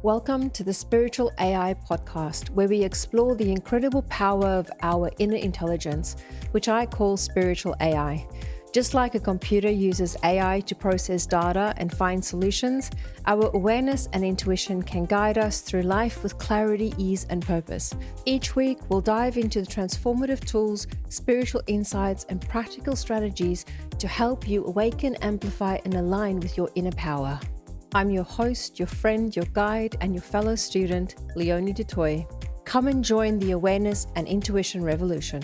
Welcome to the Spiritual AI podcast, where we explore the incredible power of our inner intelligence, which I call spiritual AI. Just like a computer uses AI to process data and find solutions, our awareness and intuition can guide us through life with clarity, ease, and purpose. Each week, we'll dive into the transformative tools, spiritual insights, and practical strategies to help you awaken, amplify, and align with your inner power. I'm your host, your friend, your guide, and your fellow student, Leonie du Toit. Come and join the awareness and intuition revolution.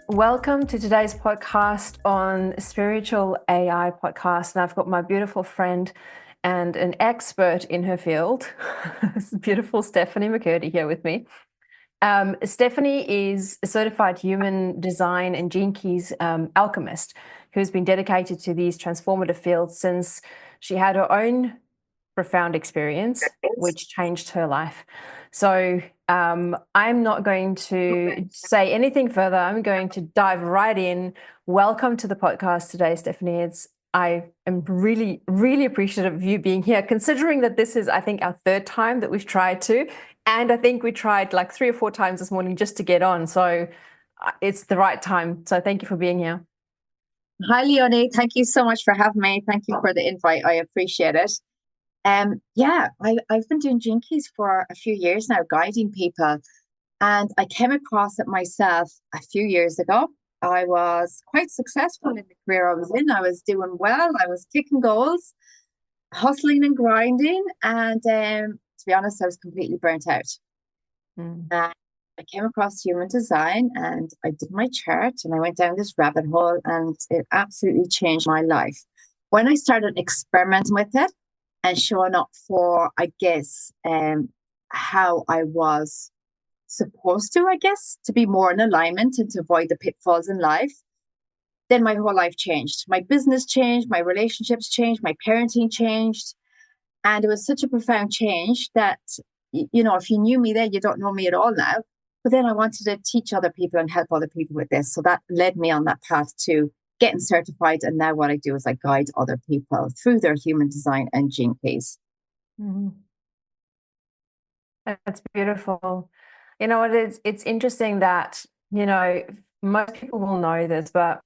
Welcome to today's podcast on Spiritual AI podcast. And I've got my beautiful friend and an expert in her field, beautiful Stephanie McCurdy here with me. Stephanie is a certified human design and Gene Keys alchemist who's been dedicated to these transformative fields since she had her own profound experience, which changed her life. So I'm not going to say anything further. I'm going to dive right in. Welcome to the podcast today, Stephanie. I am really, really appreciative of you being here, considering that this is, I think, our third time that we've tried to. And I think we tried like 3 or 4 times this morning just to get on. So it's the right time. So thank you for being here. Hi, Leonie. Thank you so much for having me. Thank you for the invite. I appreciate it. I've been doing Gene Keys for a few years now, guiding people. And I came across it myself a few years ago. I was quite successful in the career I was in. I was doing well. I was kicking goals, hustling and grinding. And to be honest, I was completely burnt out. I came across human design and I did my chart and I went down this rabbit hole and it absolutely changed my life. When I started experimenting with it and showing up for, how I was supposed to be more in alignment and to avoid the pitfalls in life, then my whole life changed. My business changed, my relationships changed, my parenting changed. And it was such a profound change that, if you knew me then, you don't know me at all now. But then I wanted to teach other people and help other people with this. So that led me on that path to getting certified. And now what I do is I guide other people through their human design and Gene Keys. Mm-hmm. That's beautiful. It's interesting that, most people will know this, but,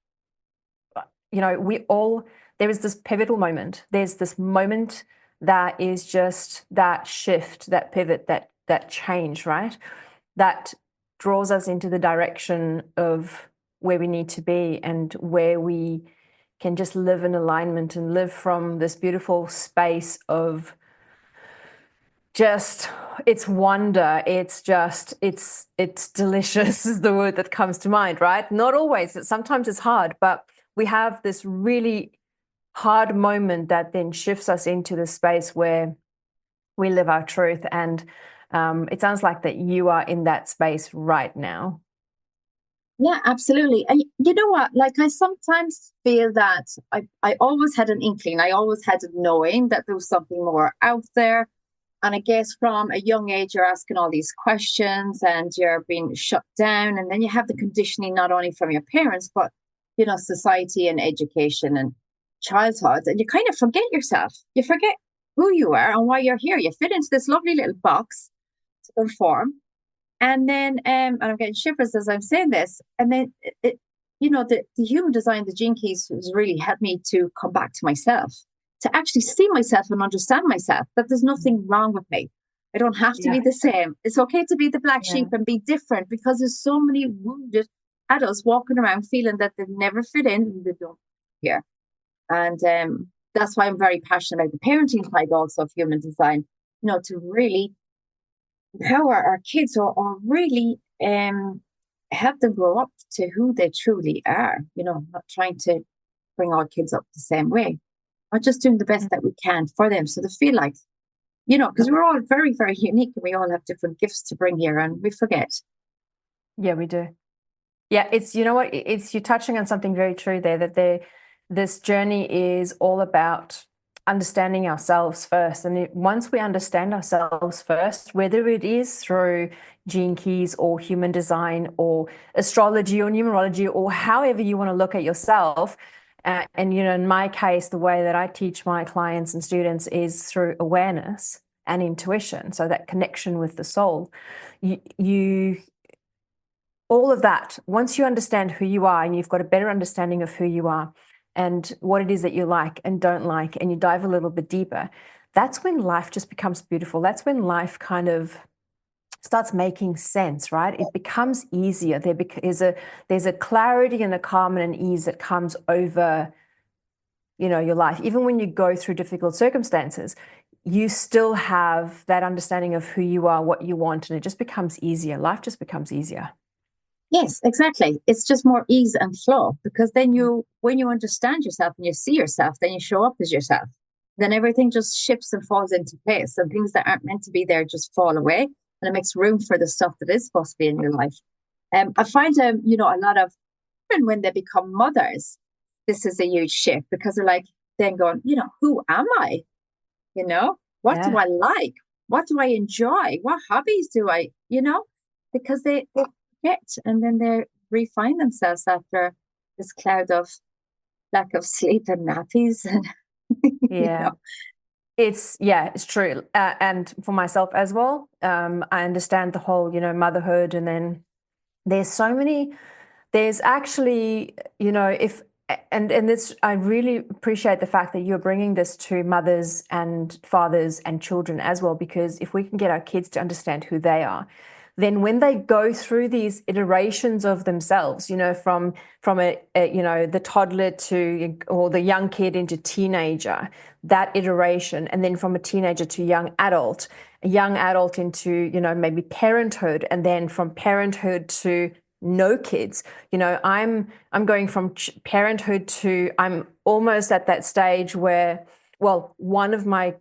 there is this pivotal moment. There's this moment that is just that shift, that pivot, that change, right? That draws us into the direction of where we need to be and where we can just live in alignment and live from this beautiful space of just it's wonder. It's delicious is the word that comes to mind, right? Not always. Sometimes it's hard, but we have this really hard moment that then shifts us into the space where we live our truth. And it sounds like that you are in that space right now. Yeah, absolutely. And you know what? Like, I sometimes feel that I always had an inkling. I always had a knowing that there was something more out there. And I guess from a young age, you're asking all these questions and you're being shut down. And then you have the conditioning, not only from your parents, but, society and education and childhood. And you kind of forget yourself. You forget who you are and why you're here. You fit into this lovely little box to perform. And then, and I'm getting shivers as I'm saying this. And then, the human design, the Gene Keys has really helped me to come back to myself, to actually see myself and understand myself, that there's nothing wrong with me. I don't have to be the same. It's okay to be the black sheep and be different, because there's so many wounded adults walking around feeling that they never fit in and they don't here. And that's why I'm very passionate about the parenting side also of human design, to really empower our kids or really help them grow up to who they truly are, not trying to bring our kids up the same way, but just doing the best that we can for them so they feel like, because we're all very, very unique and we all have different gifts to bring here and we forget. Yeah, we do. Yeah, you're touching on something very true there, that this journey is all about understanding ourselves first. And once we understand ourselves first, whether it is through Gene Keys or human design or astrology or numerology or however you want to look at yourself, And, in my case, the way that I teach my clients and students is through awareness and intuition. So that connection with the soul, you all of that, once you understand who you are and you've got a better understanding of who you are and what it is that you like and don't like, and you dive a little bit deeper, that's when life just becomes beautiful. That's when life kind of starts making sense, right? It becomes easier. There's a clarity and a calm and an ease that comes over, your life. Even when you go through difficult circumstances, you still have that understanding of who you are, what you want, and it just becomes easier. Life just becomes easier. Yes, exactly. It's just more ease and flow, because then when you understand yourself and you see yourself, then you show up as yourself. Then everything just shifts and falls into place, and things that aren't meant to be there just fall away, and it makes room for the stuff that is supposed to be in your life. I find, a lot of women, when they become mothers, this is a huge shift, because they're like, then going, who am I? What do Yeah. I like? What do I enjoy? What hobbies do I, because they forget, and then they refine themselves after this cloud of lack of sleep and nappies. And, Yeah. It's true. And for myself as well, I understand the whole, motherhood. And then there's actually, if, and this, I really appreciate the fact that you're bringing this to mothers and fathers and children as well, because if we can get our kids to understand who they are, then when they go through these iterations of themselves, from the toddler to, or the young kid into teenager, that iteration, and then from a teenager to a young adult into, maybe parenthood, and then from parenthood to no kids. I'm going from parenthood to, I'm almost at that stage where, well, one of my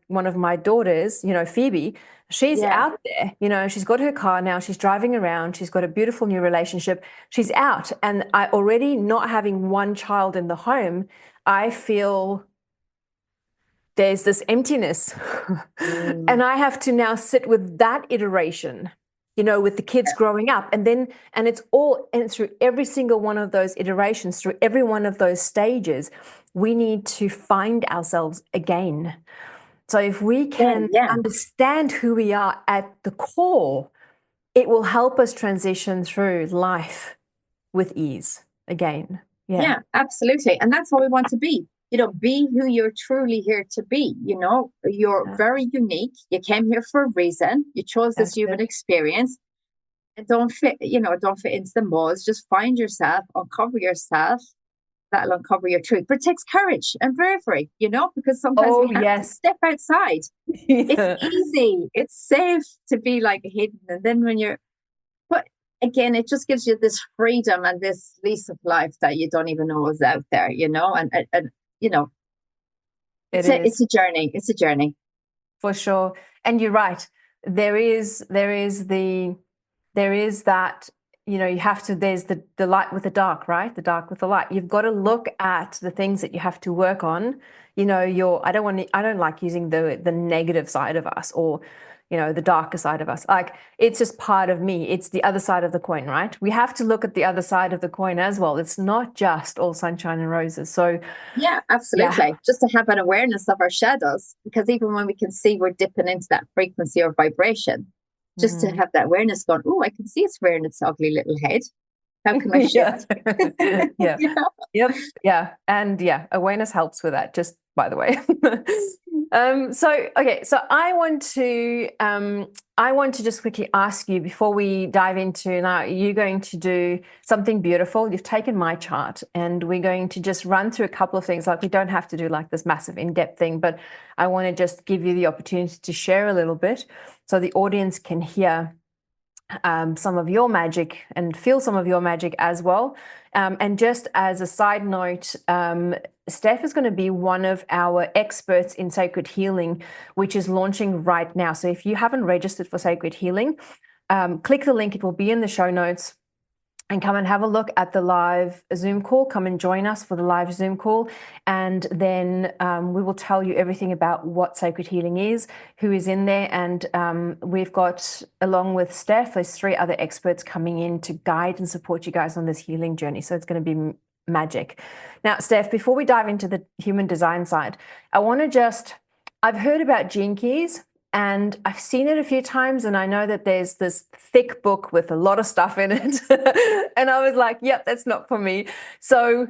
daughters, Phoebe, she's yeah, out there. She's got her car now, she's driving around, she's got a beautiful new relationship, she's out. And I already, not having one child in the home, I feel there's this emptiness. And I have to now sit with that iteration, with the kids growing up. And it's through every single one of those iterations, through every one of those stages, we need to find ourselves again. So if we can understand who we are at the core, it will help us transition through life with ease again. yeah, absolutely. And that's how we want to be. Be who you're truly here to be. You're very unique. You came here for a reason. You chose this human experience. And don't fit into the molds. Just find yourself, uncover yourself. That'll uncover your truth. But it takes courage and bravery, because sometimes we have to step outside. It's easy. It's safe to be like hidden. And then but again, it just gives you this freedom and this lease of life that you don't even know is out there, and it's a journey. It's a journey. For sure. And you're right. There is that, you have to, there's the light with the dark, right? The dark with the light. You've got to look at the things that you have to work on. I don't like using the negative side of us, or, the darker side of us. Like, it's just part of me. It's the other side of the coin, right? We have to look at the other side of the coin as well. It's not just all sunshine and roses. So yeah, absolutely. Just to have an awareness of our shadows, because even when we can see we're dipping into that frequency or vibration, just to have that awareness going, oh, I can see it's rearing its ugly little head. How can I shift? Yeah. Yep. Yeah. And awareness helps with that, just by the way. So I want to just quickly ask you, before we dive into, now you're going to do something beautiful. You've taken my chart, and we're going to just run through a couple of things. Like, we don't have to do like this massive in-depth thing, but I want to just give you the opportunity to share a little bit so the audience can hear some of your magic and feel some of your magic as well. And just as a side note, Steph is going to be one of our experts in sacred healing, which is launching right now. So if you haven't registered for sacred healing, click the link. It will be in the show notes. And come and have a look at the live Zoom call. Come and join us for the live Zoom call. And then we will tell you everything about what sacred healing is, who is in there. And we've got, along with Steph, there's 3 other experts coming in to guide and support you guys on this healing journey. So it's going to be magic. Now, Steph, before we dive into the human design side, I want to I've heard about Gene Keys and I've seen it a few times, and I know that there's this thick book with a lot of stuff in it. And I was like, yep, that's not for me. So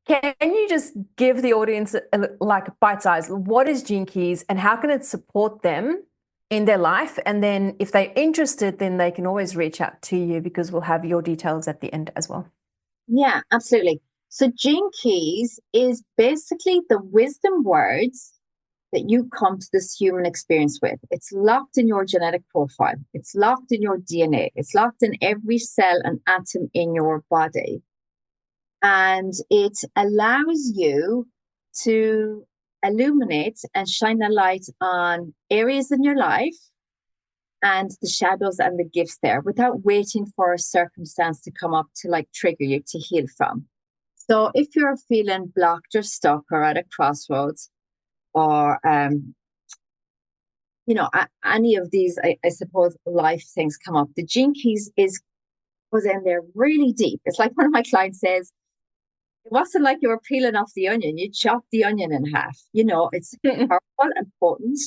can you just give the audience like a bite size? What is Gene Keys and how can it support them in their life? And then if they're interested, then they can always reach out to you because we'll have your details at the end as well. Yeah, absolutely. So Gene Keys is basically the wisdom words that you come to this human experience with. It's locked in your genetic profile. It's locked in your DNA. It's locked in every cell and atom in your body. And it allows you to illuminate and shine a light on areas in your life and the shadows and the gifts there without waiting for a circumstance to come up to like trigger you to heal from. So if you're feeling blocked or stuck or at a crossroads, or any of these, I suppose, life things come up, the Gene Keys was in there really deep. It's like one of my clients says, it wasn't like you were peeling off the onion, you chopped the onion in half. It's powerful and potent,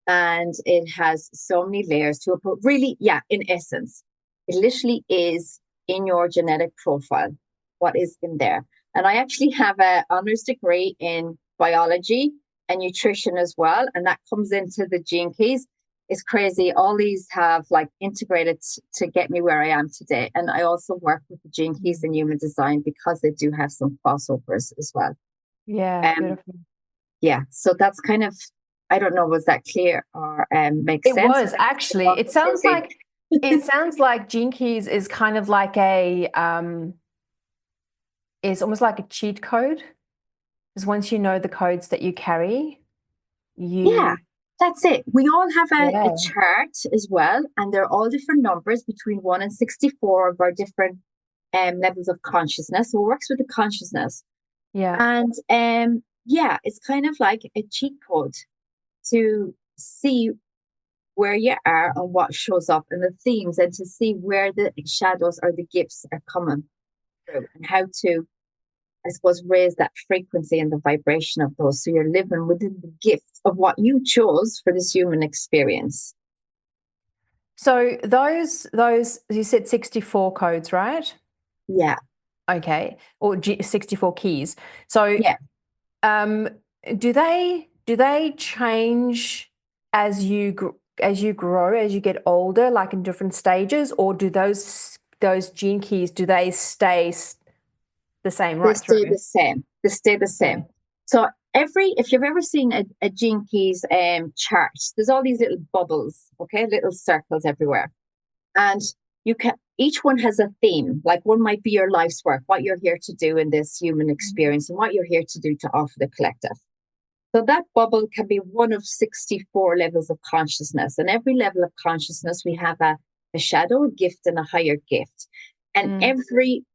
and it has so many layers to it. But really, yeah, in essence, it literally is in your genetic profile, what is in there. And I actually have an honors degree in biology and nutrition as well, and that comes into the Gene Keys. It's crazy. All these have like integrated to get me where I am today. And I also work with the Gene Keys in human design because they do have some crossovers as well. Yeah, beautiful. Yeah, so that's kind of, I don't know, was that clear or makes sense? It was actually. It sounds like Gene Keys is kind of like is almost like a cheat code. Because once you know the codes that you carry, Yeah, that's it. We all have a Yeah. chart as well, and they're all different numbers between 1 and 64 of our different levels of consciousness. So it works with the consciousness. Yeah. And yeah, it's kind of like a cheat code to see where you are and what shows up in the themes, and to see where the shadows or the gifts are coming through, and how to, I suppose, raise that frequency and the vibration of those. So you're living within the gift of what you chose for this human experience. So those you said 64 codes, right? Yeah. Okay. Or 64 keys. So Yeah. Do they change as you grow, as you get older, like in different stages, or do those Gene Keys, do they stay the same right through? They stay the same. They stay the same. Okay. So if you've ever seen a Gene Keys chart, there's all these little bubbles, okay, little circles everywhere, and each one has a theme. Like one might be your life's work, what you're here to do in this human experience, and what you're here to do to offer the collective. So that bubble can be one of 64 levels of consciousness. And every level of consciousness, we have a shadow, a gift, and a higher gift. And every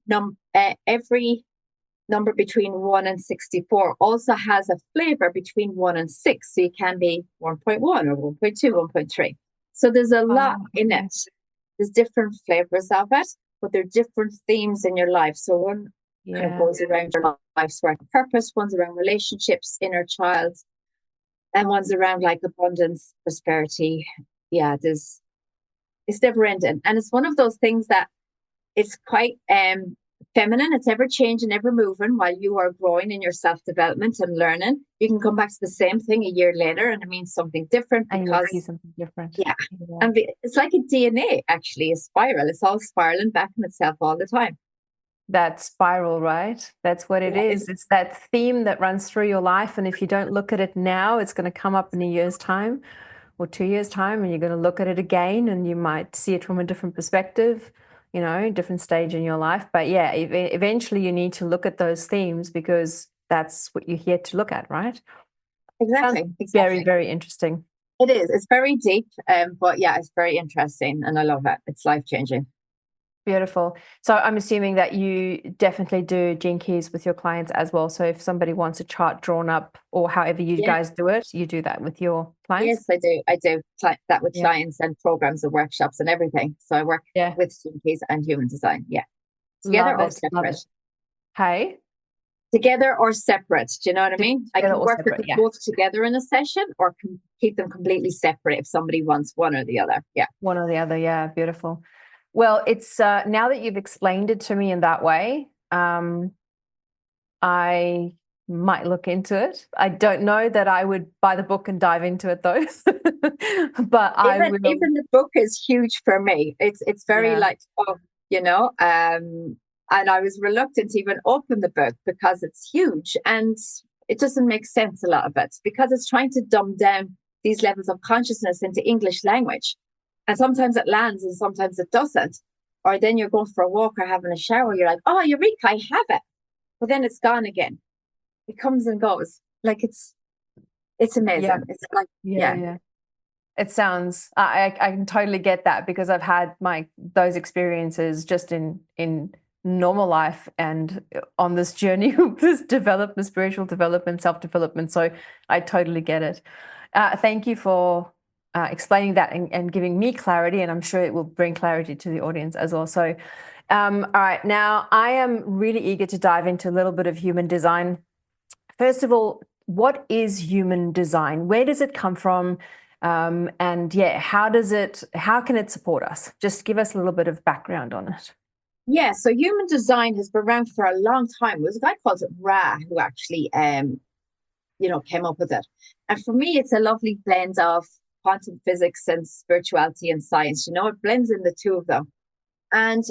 number between 1 and 64 also has a flavor between 1 and 6. So it can be 1.1 or 1.2, 1.3. So there's a lot in it. There's different flavors of it, but there are different themes in your life. So one kind of goes around your life's work purpose, one's around relationships, inner child, and one's around like abundance, prosperity. Yeah, it's never ending. And it's one of those things that it's quite feminine. It's ever changing, ever moving while you are growing in your self-development and learning. You can come back to the same thing a year later and it means something different, because see something different. Yeah. And it's like a DNA, actually, a spiral. It's all spiraling back on itself all the time. That spiral, right? That's what it is. It's that theme that runs through your life. And if you don't look at it now, it's going to come up in a year's time or 2 years' time, and you're going to look at it again and you might see it from a different perspective, different stage in your life. But yeah, eventually you need to look at those themes because that's what you're here to look at, right? Exactly. Very, very interesting. It is. It's very deep, but yeah, it's very interesting and I love it. It's life-changing. Beautiful. So I'm assuming that you definitely do Gene Keys with your clients as well. So if somebody wants a chart drawn up or however you guys do it, you do that with your clients? Yes, I do. I do that with clients and programs and workshops and everything. So I work with Gene Keys and human design. Yeah. Together or separate. Hey? Together or separate. Do you know what I mean? I Together can or work with separate, them yeah. both together in a session or can keep them completely separate if somebody wants one or the other. Yeah. One or the other, yeah, beautiful. Well, it's now that you've explained it to me in that way, I might look into it. I don't know that I would buy the book and dive into it though, but I will. Even the book is huge for me. It's very Yeah. like, oh, you know, and I was reluctant to even open the book because it's huge and it doesn't make sense, a lot of it, because it's trying to dumb down these levels of consciousness into English language. And sometimes it lands and sometimes it doesn't. Or then you're going for a walk or having a shower, you're like, oh, Eureka, I have it. But then it's gone again. It comes and goes. Like it's amazing. Yeah. It's like, Yeah, yeah. yeah. It sounds, I can totally get that because I've had those experiences just in normal life and on this journey of this development, spiritual development, self-development. So I totally get it. Thank you for explaining that and giving me clarity, and I'm sure it will bring clarity to the audience as well. So, all right, now I am really eager to dive into a little bit of human design. First of all, what is human design? Where does it come from? And yeah, how can it support us? Just give us a little bit of background on it. Yeah, so human design has been around for a long time. There's a guy called Ra who actually came up with it. And for me, it's a lovely blend of quantum physics and spirituality and science. You know, it blends in the two of them. And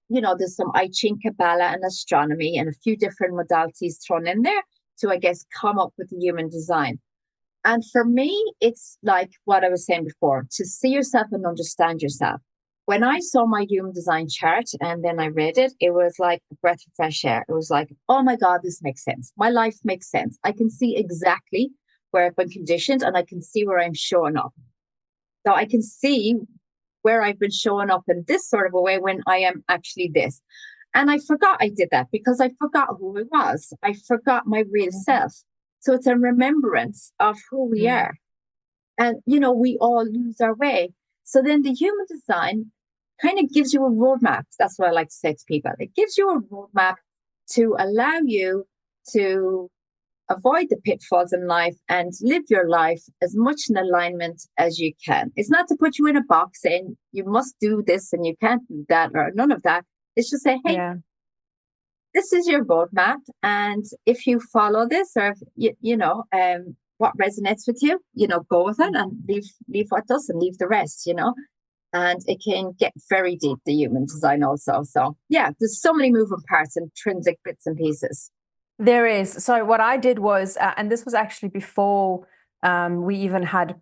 there's some I Ching, Kabbalah, and astronomy, and a few different modalities thrown in there to, I guess, come up with the human design. And for me, it's like what I was saying before, to see yourself and understand yourself. When I saw my human design chart and then I read it, it was like a breath of fresh air. It was like, oh my God, this makes sense. My life makes sense. I can see exactly where I've been conditioned and I can see where I'm showing up. So I can see where I've been showing up in this sort of a way when I am actually this. And I forgot I did that because I forgot who I was. I forgot my real self. So it's a remembrance of who we are. And, we all lose our way. So then the human design kind of gives you a roadmap. That's what I like to say to people. It gives you a roadmap to allow you to avoid the pitfalls in life and live your life as much in alignment as you can. It's not to put you in a box saying you must do this and you can't do that or none of that. It's just say, hey, this is your roadmap. And if you follow this or, what resonates with you, go with it and leave what doesn't, leave the rest, and it can get very deep, the human design also. So yeah, there's so many moving parts, intrinsic bits and pieces. There is. So what I did was, and this was actually before we even had,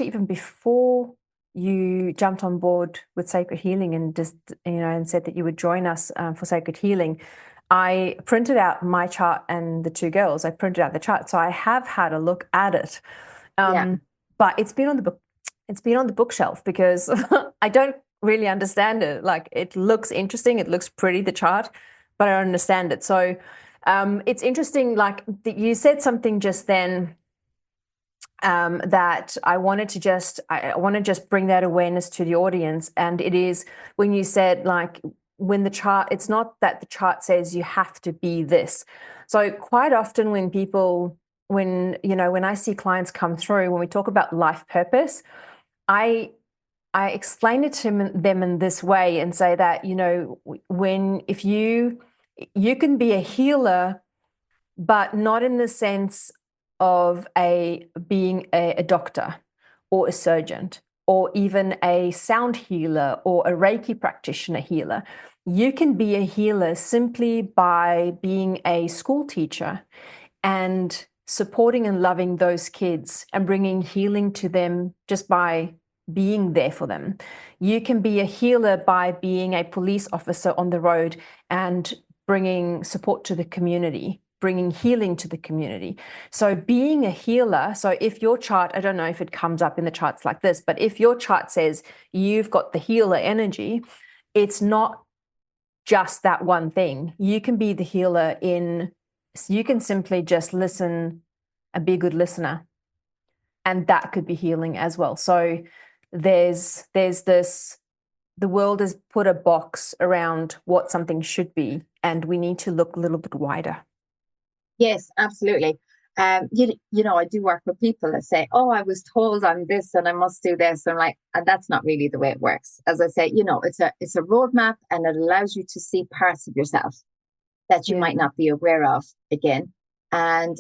even before you jumped on board with Sacred Healing and just, and said that you would join us for Sacred Healing, I printed out my chart and the two girls. I printed out the chart. So I have had a look at it. But it's been on the book. It's been on the bookshelf because I don't really understand it. Like, it looks interesting. It looks pretty, the chart, but I don't understand it. So it's interesting, like you said something just then that I want to just bring that awareness to the audience. And it is when you said, like, when the chart, it's not that the chart says you have to be this. So quite often when I see clients come through, when we talk about life purpose, I explain it to them in this way and say that, if you can be a healer, but not in the sense of being a doctor or a surgeon or even a sound healer or a Reiki practitioner healer. You can be a healer simply by being a school teacher and supporting and loving those kids and bringing healing to them just by being there for them. You can be a healer by being a police officer on the road and bringing support to the community, bringing healing to the community. So being a healer, so if your chart, I don't know if it comes up in the charts like this, but if your chart says you've got the healer energy, it's not just that one thing. You can be the healer you can simply just listen and be a good listener. And that could be healing as well. So there's this, the world has put a box around what something should be, and we need to look a little bit wider. Yes, absolutely. You know, I do work with people that say, "Oh, I was told I'm this and I must do this." I'm like, and that's not really the way it works. As I say, you know, it's a roadmap, and it allows you to see parts of yourself that you Yeah. might not be aware of again. And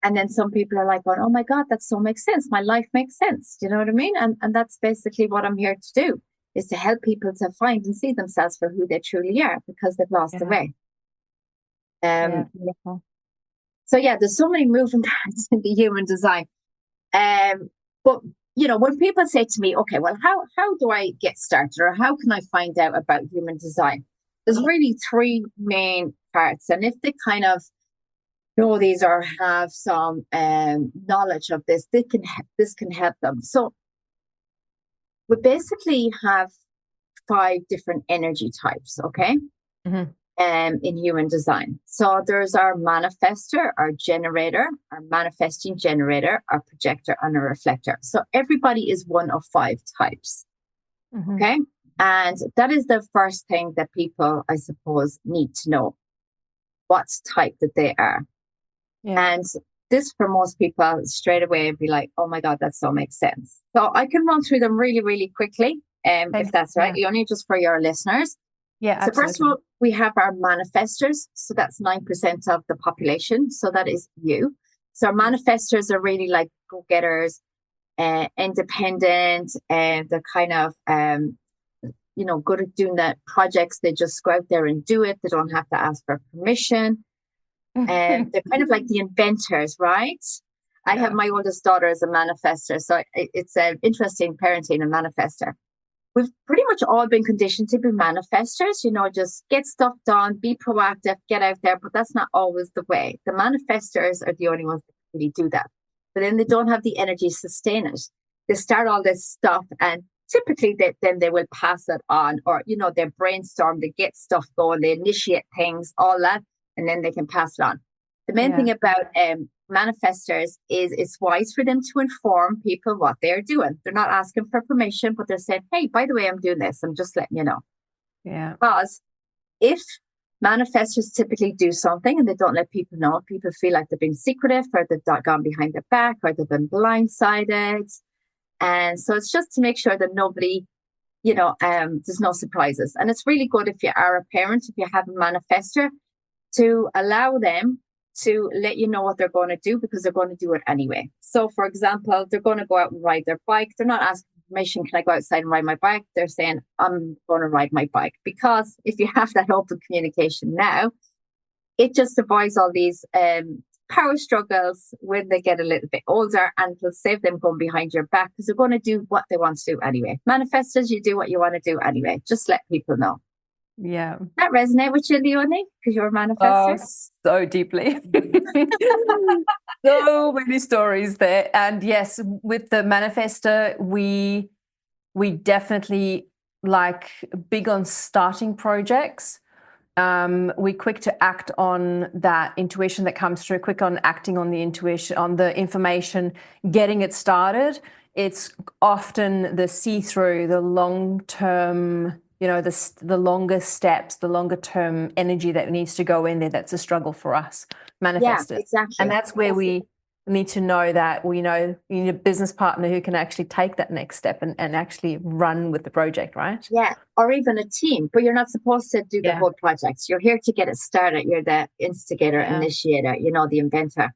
and then some people are like, "Oh my God, that so makes sense. My life makes sense." Do you know what I mean? And that's basically what I'm here to do, is to help people to find and see themselves for who they truly are because they've lost the Yeah. way. Yeah. Um, Beautiful. so yeah, there's so many moving parts in the human design. But you know, when people say to me, "Okay, well, how do I get started, or how can I find out about human design?" There's really three main parts, and if they kind of know these or have some knowledge of this, this can help them. So we basically have five different energy types, okay? Hmm. In human design. So there's our manifester, our generator, our manifesting generator, our projector, and a reflector. So everybody is one of five types. Hmm. Okay. And that is the first thing that people, I suppose, need to know what type that they are. Yeah. And this, for most people, straight away be like, "Oh my God, that so makes sense." So I can run through them really, really quickly, if Thanks. that's right, Yeah. Leonie, just for your listeners. Yeah, So first of absolutely. all, we have our manifestors. So that's 9% of the population. So that is you. So our manifestors are really like go-getters, independent, and they're kind of you know, good at doing that projects. They just go out there and do it. They don't have to ask for permission. And they're kind of like the inventors, right? I have Yeah. my oldest daughter as a manifester. So it's interesting parenting a manifester. We've pretty much all been conditioned to be manifestors, you know, just get stuff done, be proactive, get out there. But that's not always the way. The manifestors are the only ones that really do that. But then they don't have the energy to sustain it. They start all this stuff, and typically then they will pass it on, or, you know, they brainstorm, they get stuff going, they initiate things, all that, and then they can pass it on. The main Yeah. thing about manifestors is it's wise for them to inform people what they're doing. They're not asking for permission, but they're saying, "Hey, by the way, I'm doing this. I'm just letting you know." Yeah. Because if manifestors typically do something and they don't let people know, people feel like they've been secretive, or they've gone behind their back, or they've been blindsided. And so it's just to make sure that nobody, you know, there's no surprises. And it's really good if you are a parent, if you have a manifestor, to allow them to let you know what they're going to do, because they're going to do it anyway. So, for example, they're going to go out and ride their bike. They're not asking permission, "Can I go outside and ride my bike?" They're saying, "I'm going to ride my bike." Because if you have that open communication now, it just avoids all these power struggles when they get a little bit older, and it'll save them going behind your back, because they're going to do what they want to do anyway. Manifestors, you do what you want to do anyway. Just let people know. Yeah. That resonate with you, Leonie, because you're a Oh, manifestor? so deeply. So many stories there. And yes, with the manifester, we definitely like big on starting projects. We're quick to act on that intuition that comes through, quick on acting on the intuition, on the information, getting it started. It's often the see-through, the long-term, you know, the longer steps, the longer term energy that needs to go in there. That's a struggle for us Yeah, manifestors. And exactly. that's where we need to know that we know you need a business partner who can actually take that next step and actually run with the project, right? Yeah, or even a team, but you're not supposed to do the Yeah. whole project. You're here to get it started. You're the instigator, Yeah. initiator, you know, the inventor.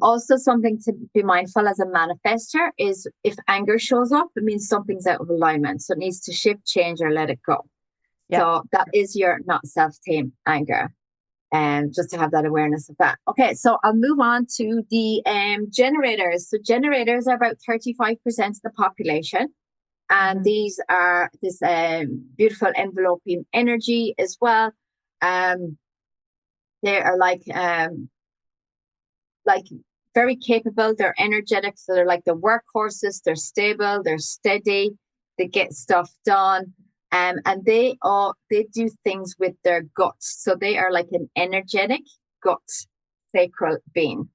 Also, something to be mindful as a manifester is if anger shows up, it means something's out of alignment. So it needs to shift, change, or let it go. Yeah. So that is your not self-tame anger. And just to have that awareness of that. Okay, so I'll move on to the generators. So generators are about 35% of the population. And these are this beautiful enveloping energy as well. They are like very capable. They're energetic, so they're like the workhorses. They're stable. They're steady. They get stuff done. And they do things with their guts. So they are like an energetic gut sacral being.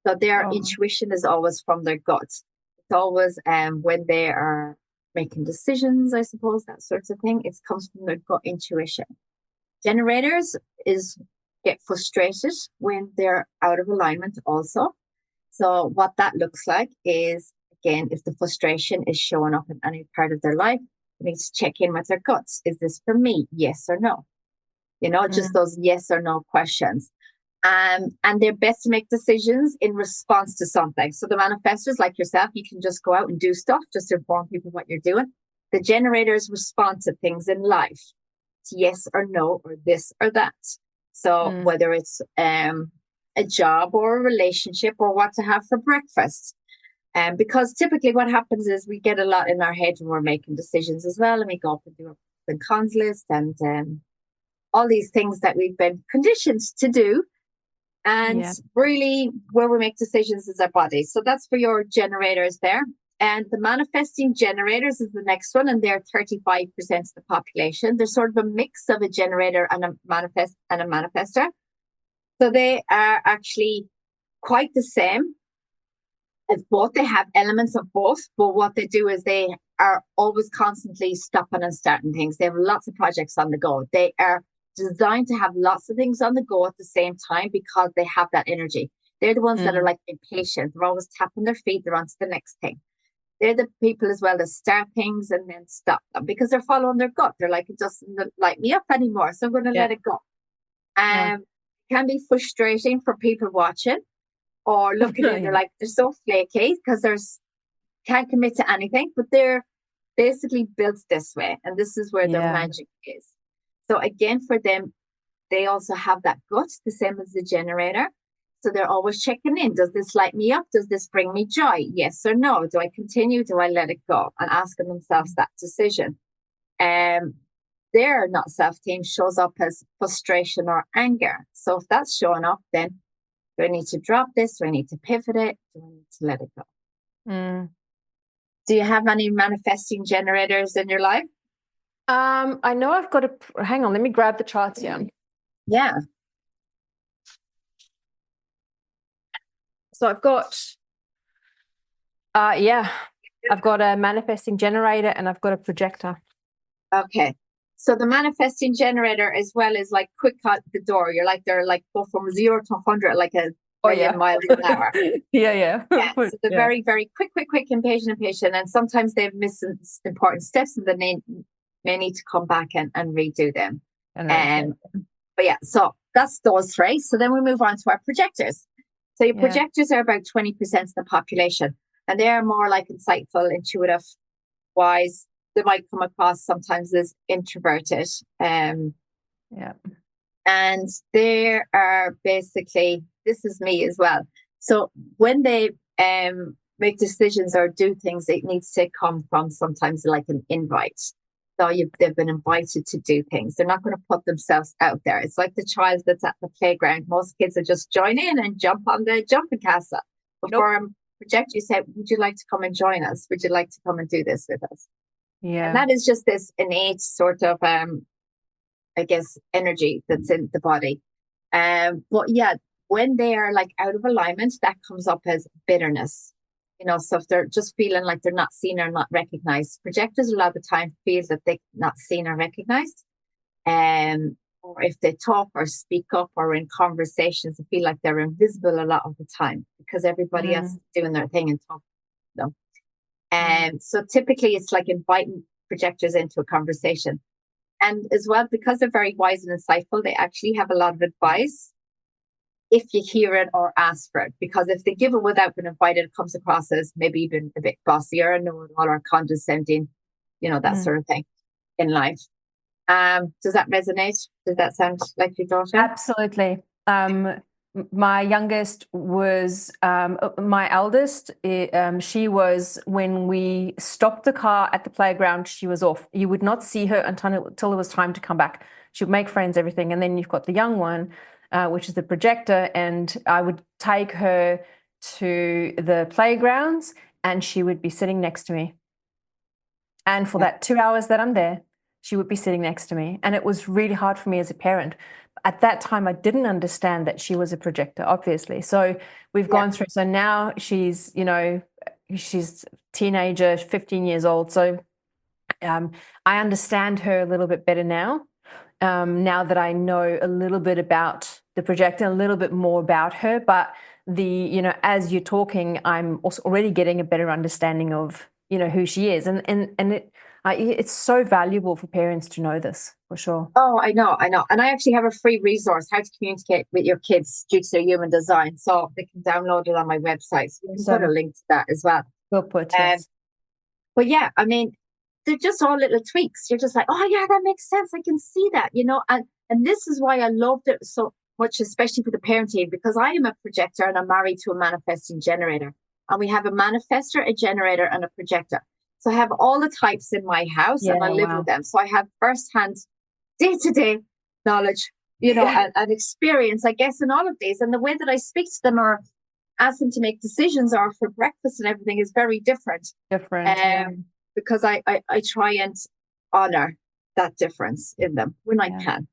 So their intuition is always from their gut. It's always when they are making decisions, I suppose, that sorts of thing. It comes from their gut intuition. Generators is get frustrated when they're out of alignment also. So what that looks like is, again, if the frustration is showing up in any part of their life, they need to check in with their guts. Is this for me? Yes or no? Just those yes or no questions. And they're best to make decisions in response to something. So the manifestors, like yourself, you can just go out and do stuff, just to inform people what you're doing. The generators respond to things in life. It's yes or no, or this or that. So whether it's a job or a relationship or what to have for breakfast. Because typically what happens is we get a lot in our head when we're making decisions as well. And we go up and do a pros and cons list and all these things that we've been conditioned to do. And really where we make decisions is our body. So that's for your generators there. And the manifesting generators is the next one. And they're 35% of the population. They're sort of a mix of a generator and a manifester. So they are actually quite the same as both. They have elements of both, but what they do is they are always constantly stopping and starting things. They have lots of projects on the go. They are designed to have lots of things on the go at the same time because they have that energy. They're the ones that are like impatient. They're always tapping their feet. They're on to the next thing. They're the people as well that start things and then stop them because they're following their gut. They're like, it doesn't light me up anymore, so I'm going to let it go. Can be frustrating for people watching or looking at it. They're like, they're so flaky because can't commit to anything, but they're basically built this way, and this is where their magic is. So again, for them, they also have that gut, the same as the generator. So they're always checking in. Does this light me up? Does this bring me joy? Yes or no? Do I continue? Do I let it go? And asking themselves that decision. Their not self team shows up as frustration or anger. So if that's showing up, then do I need to drop this? Do I need to pivot it? Do I need to let it go? Do you have any manifesting generators in your life? I know I've got hang on, let me grab the charts here. Yeah. So I've got, I've got a manifesting generator and I've got a projector. Okay. So the manifesting generator as well is like quick out the door. You're like, they're like go from 0 to 100, like a million miles an hour. Yeah. So they're very, very quick, impatient. And sometimes they've missed important steps and then they may need to come back and redo them. But yeah, so that's those three. So then we move on to our projectors. So your projectors are about 20% of the population, and they're more like insightful, intuitive, wise. They might come across sometimes as introverted. And they are basically, this is me as well. So when they make decisions or do things, it needs to come from sometimes like an invite. So they've been invited to do things. They're not going to put themselves out there. It's like the child that's at the playground. Most kids are just join in and jump on the jumping castle. Before a projector, you say, would you like to come and join us? Would you like to come and do this with us? Yeah. And that is just this innate sort of, I guess, energy that's in the body. But yeah, when they are like out of alignment, that comes up as bitterness. So if they're just feeling like they're not seen or not recognized, projectors a lot of the time feel that they're not seen or recognized. Or if they talk or speak up or in conversations, they feel like they're invisible a lot of the time because everybody else is doing their thing and talking to them. And so typically it's like inviting projectors into a conversation. And as well, because they're very wise and insightful, they actually have a lot of advice if you hear it or ask for it. Because if they give it without being invited, it comes across as maybe even a bit bossier and know-it-all or condescending, that sort of thing in life. Does that resonate? Does that sound like your daughter? Absolutely. My youngest was my eldest. She was, when we stopped the car at the playground, she was off. You would not see her until it was time to come back. She would make friends, everything. And then you've got the young one, which is the projector. And I would take her to the playgrounds and she would be sitting next to me. And for that 2 hours that I'm there, she would be sitting next to me. And it was really hard for me as a parent. At that time, I didn't understand that she was a projector, obviously. So we've gone through, so now she's, she's teenager, 15 years old. So I understand her a little bit better now, now that I know a little bit about the projector, a little bit more about her, but as you're talking, I'm also already getting a better understanding of, who she is. And it's so valuable for parents to know this, for sure. Oh, I know. And I actually have a free resource, how to communicate with your kids due to their human design. So they can download it on my website. So you can put a link to that as well. We'll put, yes. But yeah, I mean, they're just all little tweaks. You're just like, oh yeah, that makes sense. I can see that, and this is why I loved it so much, especially for the parenting, because I am a projector and I'm married to a manifesting generator. And we have a manifestor, a generator, and a projector. So I have all the types in my house and I live with them. So I have firsthand day-to-day knowledge, and experience, I guess, in all of these. And the way that I speak to them or ask them to make decisions or for breakfast and everything is very different. Because I try and honor that difference in them when I can,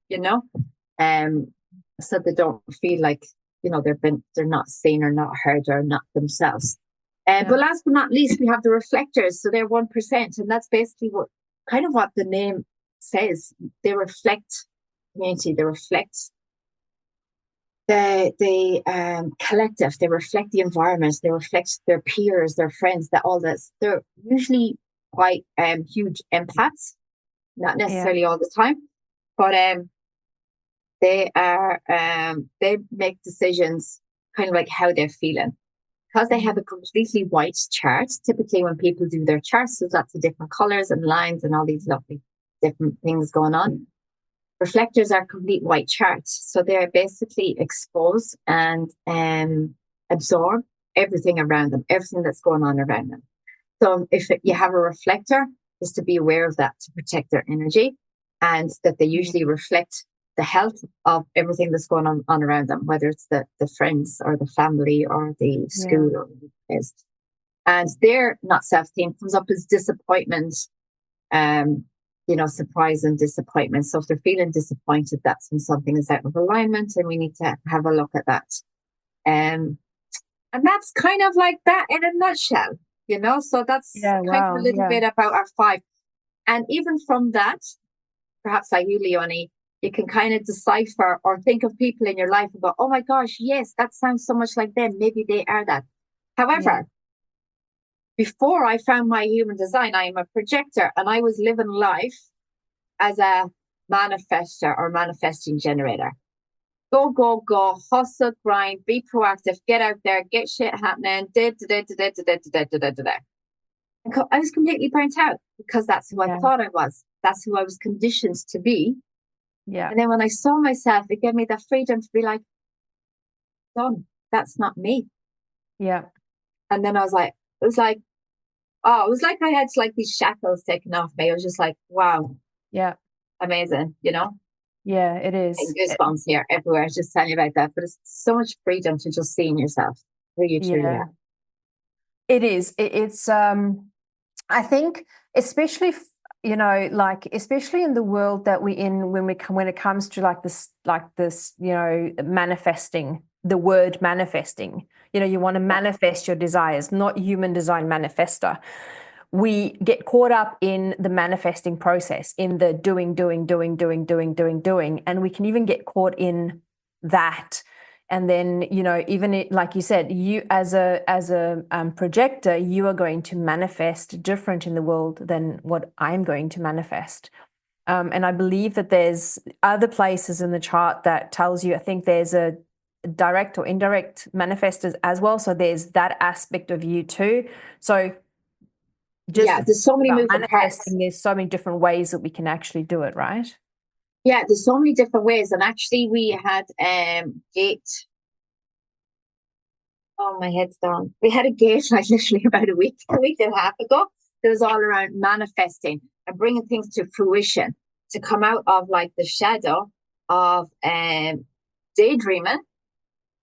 so they don't feel like, they're not seen or not heard or not themselves. But last but not least, we have the reflectors. So they're 1%. And that's basically what the name says. They reflect community. They reflect the collective. They reflect the environment. They reflect their peers, their friends, all this. They're usually quite huge empaths, not necessarily all the time, but they make decisions kind of like how they're feeling, because they have a completely white chart. Typically when people do their charts, there's lots of different colors and lines and all these lovely different things going on. Reflectors are complete white charts, so they're basically expose and absorb everything around them, everything that's going on around them. So if you have a reflector, is to be aware of that, to protect their energy, and that they usually reflect the health of everything that's going on around them, whether it's the friends or the family or the school or whatever it is. And their not self-esteem comes up as disappointment, surprise and disappointment. So if they're feeling disappointed, that's when something is out of alignment, and we need to have a look at that. And that's kind of like that in a nutshell. So that's kind of a little bit about our 5. And even from that, perhaps like you, Leonie, you can kind of decipher or think of people in your life and go, oh my gosh, yes, that sounds so much like them. Maybe they are that. However, before I found my human design, I am a projector, and I was living life as a manifestor or manifesting generator. Go, hustle, grind, be proactive, get out there, get shit happening. I was completely burnt out because that's who I thought I was. That's who I was conditioned to be. Yeah. And then when I saw myself, it gave me the freedom to be like, done. That's not me. Yeah. And then it was like I had these shackles taken off me. I was just like, wow. Yeah. Amazing, Yeah, it is. Goosebumps here everywhere. Just telling you about that. But it's so much freedom to just seeing yourself who you truly are. It is. It's I think, especially especially in the world that we're in, when it comes to this, manifesting, the word manifesting, you want to manifest your desires, not human design manifester. We get caught up in the manifesting process, in the doing, and we can even get caught in that. And then, even like you said, you as a projector, you are going to manifest different in the world than what I'm going to manifest. And I believe that there's other places in the chart that tells you, I think there's a direct or indirect manifestors as well. So there's that aspect of you too. So there's so many moving parts. There's so many different ways that we can actually do it, right? Yeah, there's so many different ways. And actually we had gate. Oh, my head's down. We had a gate literally about a week and a half ago. That was all around manifesting and bringing things to fruition, to come out of the shadow of daydreaming,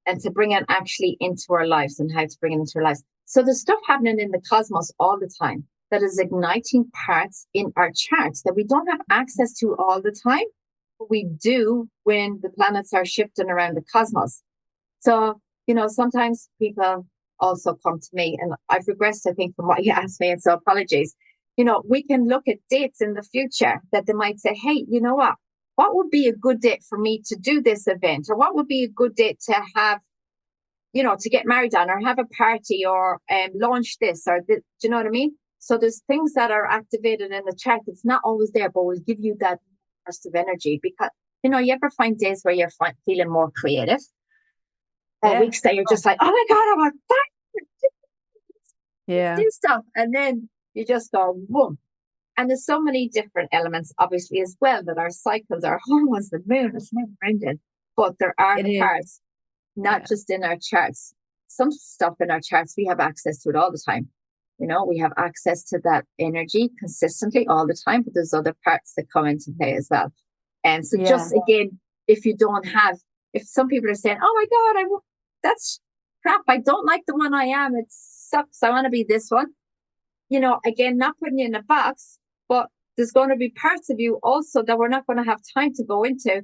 and to bring it actually into our lives, and how to bring it into our lives. So there's stuff happening in the cosmos all the time that is igniting parts in our charts that we don't have access to all the time, but we do when the planets are shifting around the cosmos. So, sometimes people also come to me, and I've regressed, I think, from what you asked me, and so apologies. We can look at dates in the future that they might say, hey, you know what? what would be a good date for me to do this event? Or what would be a good date to have, to get married on, or have a party, or launch this, or do you know what I mean? So there's things that are activated in the chart that's not always there, but will give you that burst of energy. Because, you ever find days where you're feeling more creative? Or weeks that you're just like, oh my God, I want that. Do stuff. And then you just go, boom. And there's so many different elements, obviously, as well, that our cycles, our hormones, the moon, it's never ended. But there are parts, not just in our charts. Some stuff in our charts, we have access to it all the time. We have access to that energy consistently all the time, but there's other parts that come into play as well. And so just again, if some people are saying, oh my God, that's crap, I don't like the one I am, it sucks, I want to be this one. Again, not putting you in a box, but there's going to be parts of you also that we're not going to have time to go into,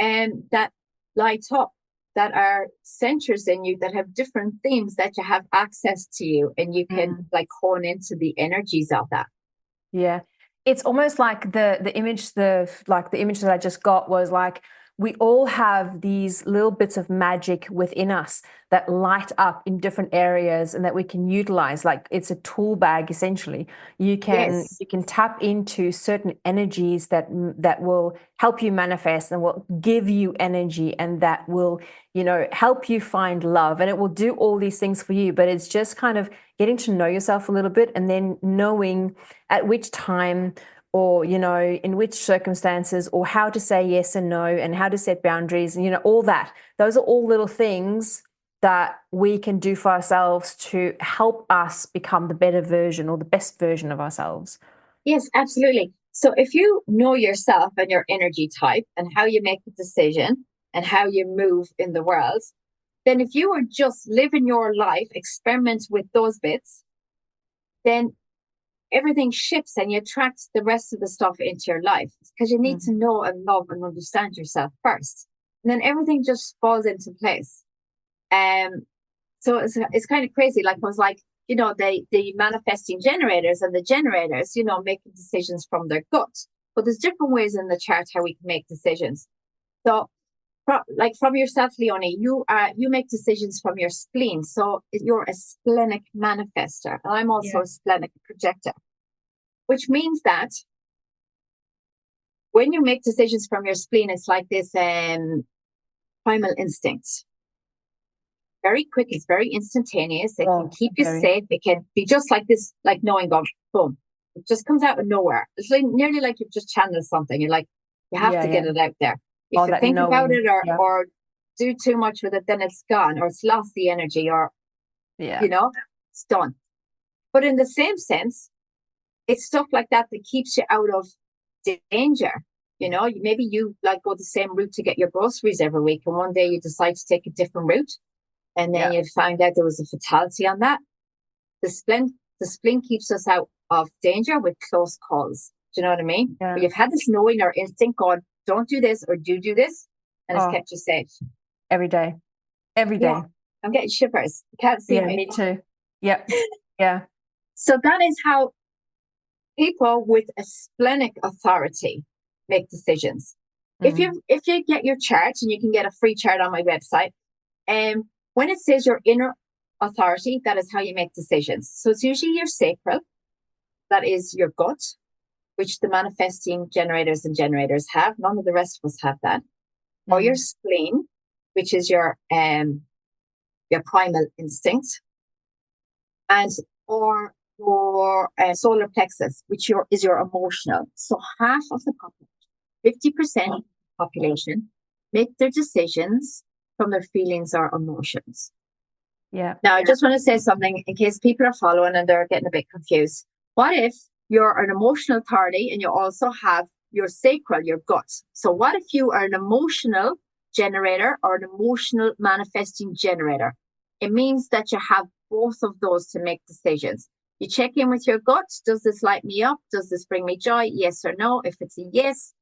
and that light up, that are centers in you that have different themes that you have access to you, and you can hone into the energies of that. Yeah. It's almost like the image, the image that I just got was like, we all have these little bits of magic within us that light up in different areas and that we can utilize. Like it's a tool bag, essentially. You can tap into certain energies that will help you manifest and will give you energy, and that will, help you find love, and it will do all these things for you. But it's just kind of getting to know yourself a little bit, and then knowing at which time, or in which circumstances, or how to say yes and no, and how to set boundaries, and all that. Those are all little things that we can do for ourselves to help us become the better version or the best version of ourselves. Yes, absolutely. So if you know yourself and your energy type and how you make a decision and how you move in the world, then if you were just living your life, experiment with those bits, then everything shifts and you attract the rest of the stuff into your life, because you need to know and love and understand yourself first. And then everything just falls into place. So it's kind of crazy. Like I was like, the manifesting generators and the generators, making decisions from their gut. But there's different ways in the chart how we can make decisions. So from yourself, Leonie, you make decisions from your spleen. So you're a splenic manifester, and I'm also a splenic projector, which means that when you make decisions from your spleen, it's like this primal instinct. Very quick, it's very instantaneous. It can keep you safe. It can be just like this, like knowing, go boom. It just comes out of nowhere. It's nearly like you've just channeled something. You're like, you have to get it out there. If you think about it or do too much with it, then it's gone, or it's lost the energy, or it's done. But in the same sense, it's stuff like that keeps you out of danger. Maybe you go the same route to get your groceries every week, and one day you decide to take a different route, and then you find out there was a fatality on that. The spleen keeps us out of danger with close calls. Do you know what I mean? Yeah. But you've had this knowing or instinct going, don't do this or do this, and it's kept you safe. Every day. Every day. Yeah. I'm getting shivers. You can't see me. Me too. Yep. Yeah. So that is how people with a splenic authority make decisions. If you get your chart, and you can get a free chart on my website, when it says your inner authority, that is how you make decisions. So it's usually your sacral, that is your gut, which the manifesting generators and generators have. None of the rest of us have that. Or your spleen, which is your primal instinct, and or your solar plexus, which is your emotional. So half of the population, 50% of the population, make their decisions from their feelings or emotions. Yeah. Now, I just want to say something in case people are following and they're getting a bit confused. What if you're an emotional authority and you also have your sacral, your gut? So what if you are an emotional generator or an emotional manifesting generator? It means that you have both of those to make decisions. You check in with your gut. Does this light me up? Does this bring me joy? Yes or no? If it's a yes,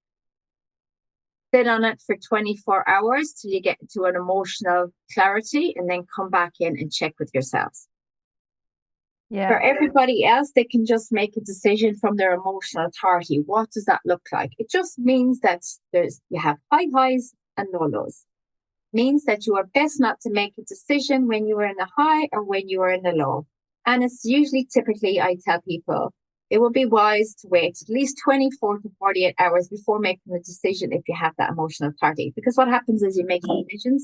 sit on it for 24 hours till you get to an emotional clarity, and then come back in and check with yourselves. Yeah. For everybody else, they can just make a decision from their emotional authority. What does that look like? It just means that you have high highs and low lows. Means that you are best not to make a decision when you are in a high or when you are in a low. And it's usually typically, I tell people, it would be wise to wait at least 24 to 48 hours before making a decision if you have that emotional authority. Because what happens is you make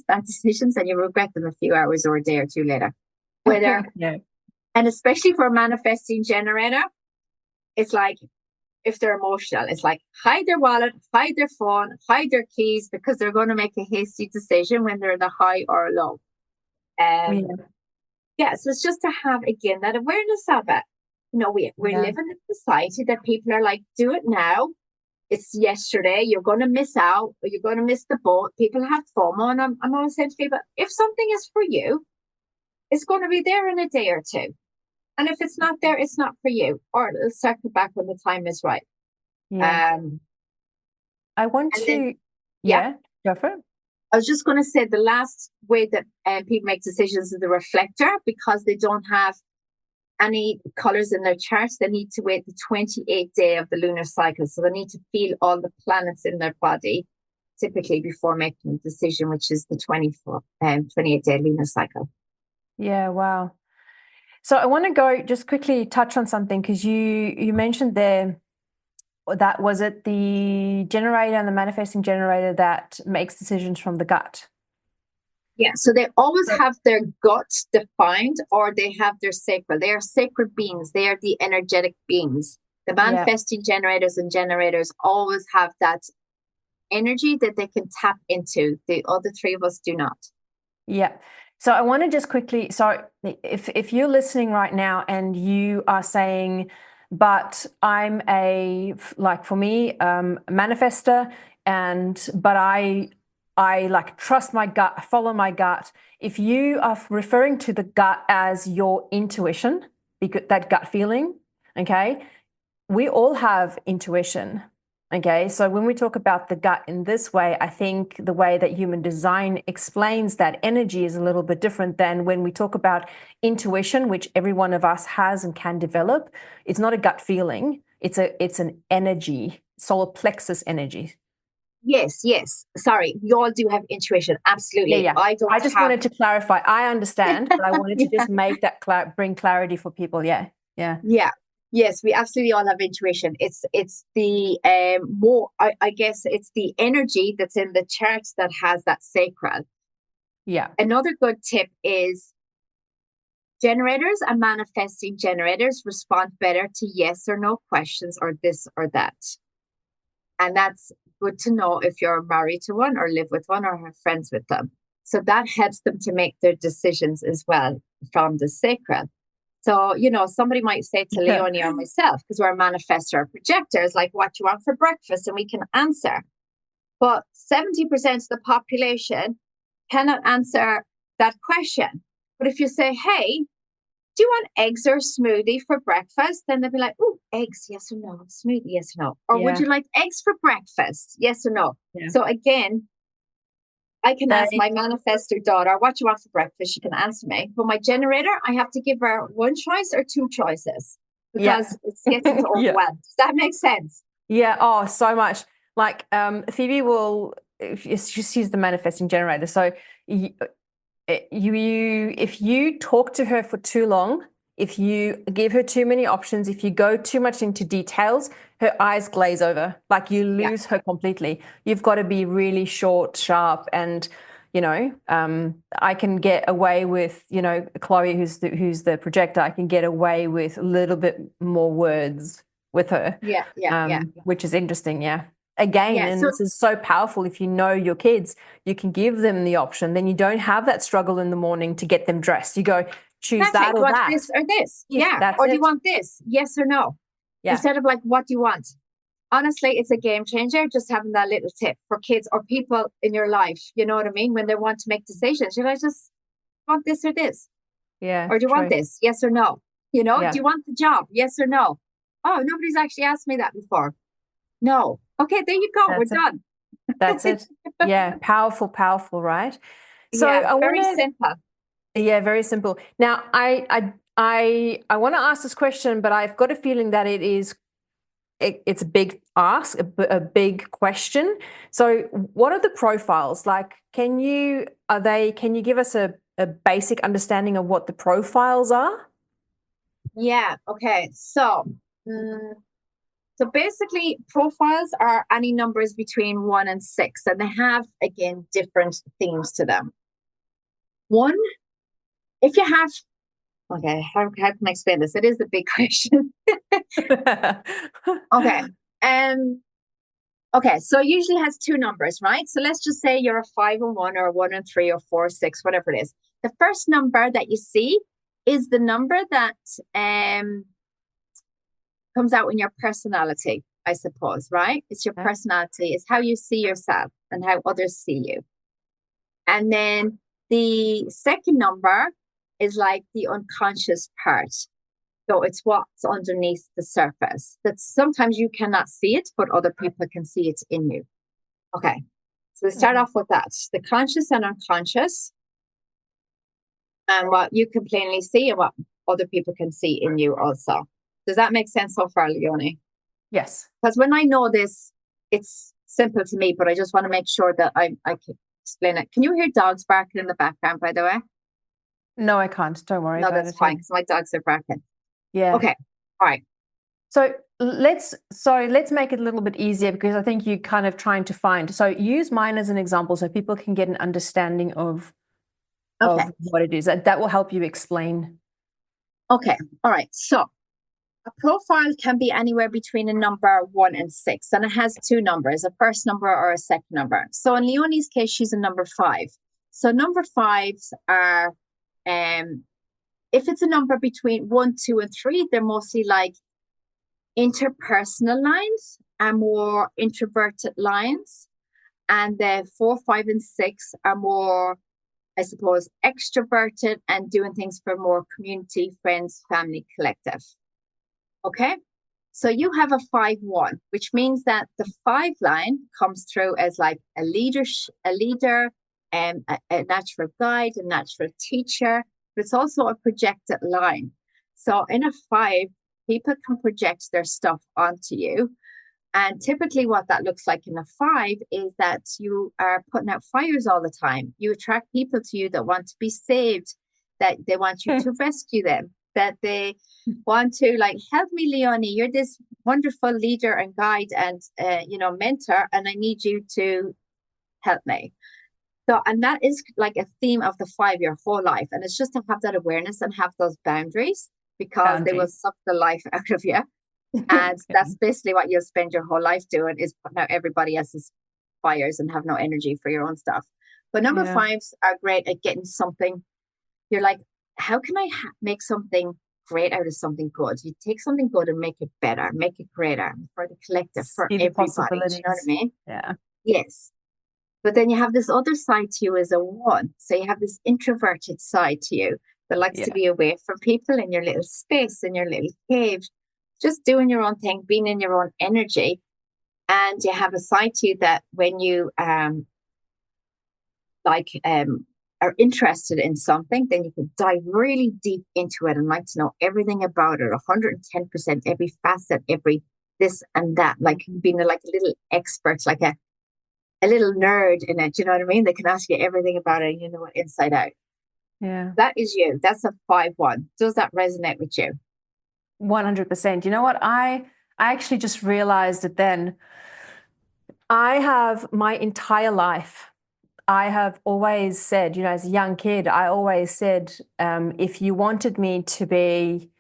bad decisions, and you regret them a few hours or a day or two later. Whether, Yeah. and especially for a manifesting generator, it's like, if they're emotional, it's like hide their wallet, hide their phone, hide their keys, because they're going to make a hasty decision when they're in a high or a low. Yeah. Yeah, so it's just to have, again, that awareness of it. You know, we're living in a society that people are like, do it now. It's yesterday. You're going to miss out, or you're going to miss the boat. People have FOMO, and I'm always saying to people, if something is for you, it's going to be there in a day or two. And if it's not there, it's not for you, or it'll circle back when the time is right. Yeah. I want to, go for it. I was just going to say the last way that people make decisions is the reflector, because they don't have any colors in their charts. They need to wait the 28th day of the lunar cycle. So they need to feel all the planets in their body typically before making a decision, which is the 28-day lunar cycle. Yeah, wow. So I want to go just quickly touch on something, because you mentioned there that was it the generator and the manifesting generator that makes decisions from the gut. Yeah, so they always have their gut defined, or they have their sacral. They are sacred beings. They are the energetic beings. The manifesting generators and generators always have that energy that they can tap into. The other three of us do not. Yeah. So I want to just quickly, so if you're listening right now and you are saying, but I'm for me, manifester, but I like trust my gut, follow my gut. If you are referring to the gut as your intuition, because that gut feeling, okay, we all have intuition. Okay, so when we talk about the gut in this way, I think the way that human design explains that energy is a little bit different than when we talk about intuition, which every one of us has and can develop. It's not a gut feeling, it's an energy, solar plexus energy. Yes. Sorry, you all do have intuition. Absolutely. Yeah. I just wanted to clarify. I understand, but I wanted to just make that bring clarity for people. Yeah. Yes, we absolutely all have intuition. It's the more, I guess it's the energy that's in the chart that has that sacral. Yeah. Another good tip is generators and manifesting generators respond better to yes or no questions, or this or that. And that's good to know if you're married to one, or live with one, or have friends with them. So that helps them to make their decisions as well from the sacral. So, you know, somebody might say to Leonie or myself, because we're manifestor or projectors, like, what do you want for breakfast? And we can answer. But 70% of the population cannot answer that question. But if you say, hey, do you want eggs or smoothie for breakfast? Then they'll be like, oh, eggs, yes or no. Smoothie, yes or no. Or would you like eggs for breakfast? Yes or no. Yeah. So again, I can ask my manifestor daughter, what do you want for breakfast? She can answer me. But my generator, I have to give her one choice or two choices, because it's getting to overwhelm. Does that make sense? Yeah. Oh, so much. Like Phoebe will, she's the manifesting generator. So if you talk to her for too long, if you give her too many options, if you go too much into details, her eyes glaze over, like you lose her completely. You've got to be really short, sharp, and I can get away with, Chloe, who's the projector, I can get away with a little bit more words with her. Which is interesting. Again, this is so powerful. If you know your kids, you can give them the option. Then you don't have that struggle in the morning to get them dressed. You go, choose that or that. This or this. Or do you want this? Yes or no? Instead of like, what do you want? Honestly, it's a game changer, just having that little tip for kids or people in your life. You know what I mean? When they want to make decisions, you're like, just want this or this. Yeah. Or do you want this? Yes or no? Do you want the job? Yes or no? Oh, nobody's actually asked me that before. No. Okay, there you go. We're done. That's it. Yeah. Powerful, right? So very simple. Yeah, very simple. Now, I I want to ask this question, but I've got a feeling that it's a big ask, a big question. So what are the profiles? Like, can you give us a basic understanding of what the profiles are? Yeah, okay. So basically profiles are any numbers between 1 and 6, and they have again different themes to them. One, if you have okay, how can I explain this? It is a big question. Okay. Okay, so it usually has two numbers, right? So let's just say you're a 5 and 1 or a 1 and 3 or 4 6, whatever it is. The first number that you see is the number that comes out in your personality, I suppose, right? It's your personality, it's how you see yourself and how others see you. And then the second number is like the unconscious part. So it's what's underneath the surface that sometimes you cannot see it, but other people can see it in you. Okay. So we start off with that. The conscious and unconscious, and what you can plainly see and what other people can see in you also. Does that make sense so far, Leonie? Yes. Because when I know this, it's simple to me, but I just want to make sure that I can explain it. Can you hear dogs barking in the background, by the way? No, I can't. Don't worry about it. No, that's fine, because my dogs are barking. Yeah. Okay. All right. So let's make it a little bit easier, because I think you're kind of trying to find. So use mine as an example so people can get an understanding of what it is. That will help you explain. Okay. All right. So a profile can be anywhere between a number 1 and 6, and it has two numbers, a first number or a second number. So in Leonie's case, she's a number 5. So number 5s are, if it's a number between 1, 2, and 3, they're mostly like interpersonal lines and more introverted lines. And the 4, 5, and 6 are more, I suppose, extroverted and doing things for more community, friends, family, collective. Okay, so you have a 5-1, which means that the 5 line comes through as like a leader, a natural guide, a natural teacher, but it's also a projected line. So in a 5, people can project their stuff onto you. And typically what that looks like in a 5 is that you are putting out fires all the time. You attract people to you that want to be saved, that they want you to rescue them, that they want to like, help me, Leonie, you're this wonderful leader and guide and, mentor, and I need you to help me. So, and that is like a theme of the 5 your whole life. And it's just to have that awareness and have those boundaries, because they will suck the life out of you. And that's basically what you'll spend your whole life doing, is putting out everybody else's fires and have no energy for your own stuff. But number 5s are great at getting something. You're like, how can I make something great out of something good? You take something good and make it better, make it greater for the collective, for everybody. Do you know what I mean? Yeah. Yes. But then you have this other side to you as a 1. So you have this introverted side to you that likes to be away from people, in your little space, in your little cave, just doing your own thing, being in your own energy. And you have a side to you that when you are interested in something, then you can dive really deep into it and like to know everything about it, 110%, every facet, every this and that, like being like a little expert, like a little nerd in it. You know what I mean? They can ask you everything about it, and you know it inside out. Yeah. That is you. That's a 5-1. Does that resonate with you? 100%. You know what? I actually just realized it then. I have my entire life, I have always said, as a young kid, I always said, if you wanted me to be,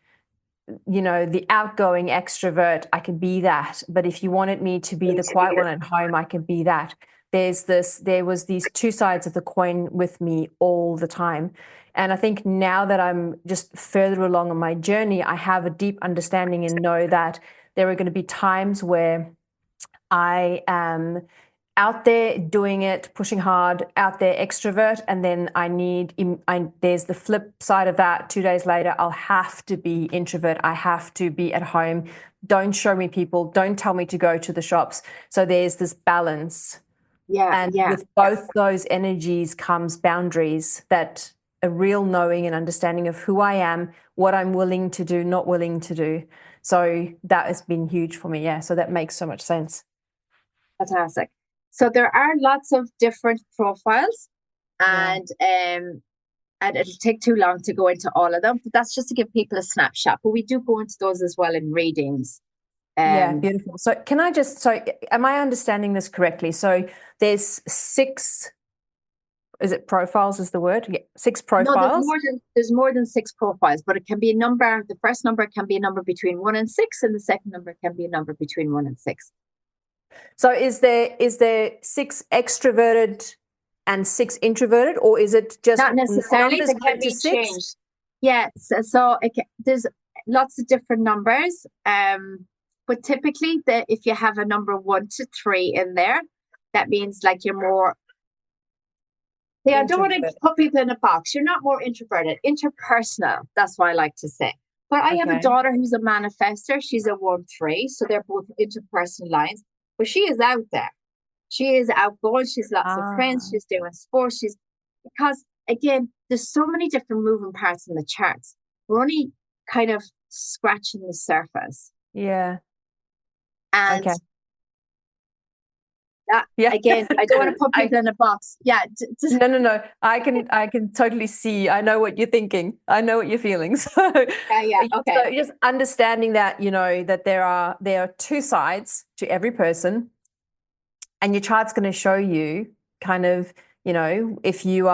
the outgoing extrovert, I could be that. But if you wanted me to be the quiet one at home, I could be that. There was these two sides of the coin with me all the time. And I think now that I'm just further along on my journey, I have a deep understanding and know that there are going to be times where I am out there doing it, pushing hard, out there extrovert, and then there's the flip side of that. 2 days later, I'll have to be introvert. I have to be at home. Don't show me people. Don't tell me to go to the shops. So there's this balance. Yeah. And with both those energies comes boundaries that a real knowing and understanding of who I am, what I'm willing to do, not willing to do. So that has been huge for me. Yeah. So that makes so much sense. Fantastic. So there are lots of different profiles, Yeah. and it'll take too long to go into all of them, but that's just to give people a snapshot. But we do go into those as well in readings. Yeah, beautiful. So am I understanding this correctly? So there's 6, is it profiles is the word? Yeah, 6 No, profiles. there's more than 6 profiles, but it can be a number. The first number can be a number between 1 and 6, and the second number can be a number between 1 and 6. So is there 6 extroverted and 6 introverted, or is it just Not necessarily, numbers they can 1 to be 6? changed. Yeah, so there's lots of different numbers. But typically, if you have a number 1 to 3 in there, that means like you're more. Yeah, I don't want to put people in a box. You're not more introverted, interpersonal. That's what I like to say. But I have a daughter who's a manifester. She's a 1-3, so they're both interpersonal lines. But she is out there. She is outgoing. She's lots of friends. She's doing sports. Because again, there's so many different moving parts in the charts. We're only kind of scratching the surface. Yeah. And again, I don't want to put people in a box. Yeah. No. I can totally see. I know what you're thinking. I know what you're feeling. So yeah. Okay. So just understanding that, that there are 2 sides to every person, and your chart's going to show you kind of, if you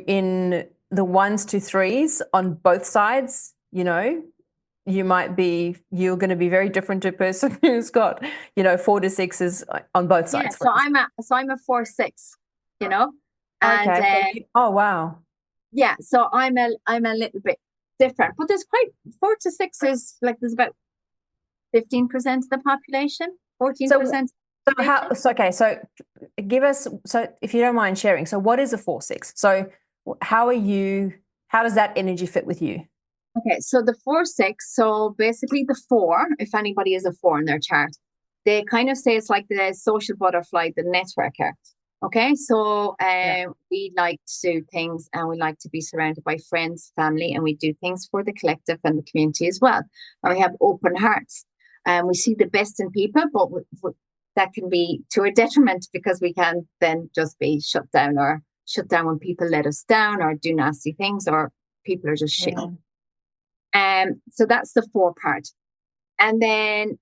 in the 1s to 3s on both sides, you're going to be very different to a person who's got 4 to 6s on both sides. Yeah, so I'm a 4-6, and okay. Oh wow. Yeah, so I'm a little bit different, but there's quite 4 to 6 is like there's about 15% of the population, 14%. So give us, if you don't mind sharing, so what is a 4-6? So how does that energy fit with you? Okay, so the 4-6, so basically the 4, if anybody is a 4 in their chart, they kind of say it's like the social butterfly, the networker. Okay, so we like to do things, and we like to be surrounded by friends, family, and we do things for the collective and the community as well. And we have open hearts, and we see the best in people, but that can be to our detriment, because we can then just be shut down when people let us down or do nasty things, or people are just shit. So that's the 4 part. And then,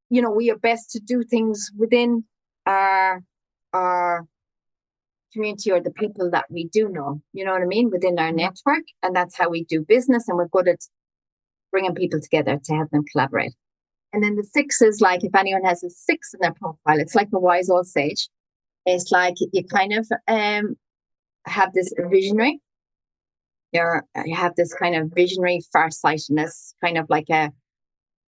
we are best to do things within our community or the people that we do know, you know what I mean, within our network. And that's how we do business. And we're good at bringing people together to have them collaborate. And then the 6 is like, if anyone has a 6 in their profile, it's like a wise old sage. It's like you kind of have this visionary. You have this kind of visionary farsightedness, kind of like a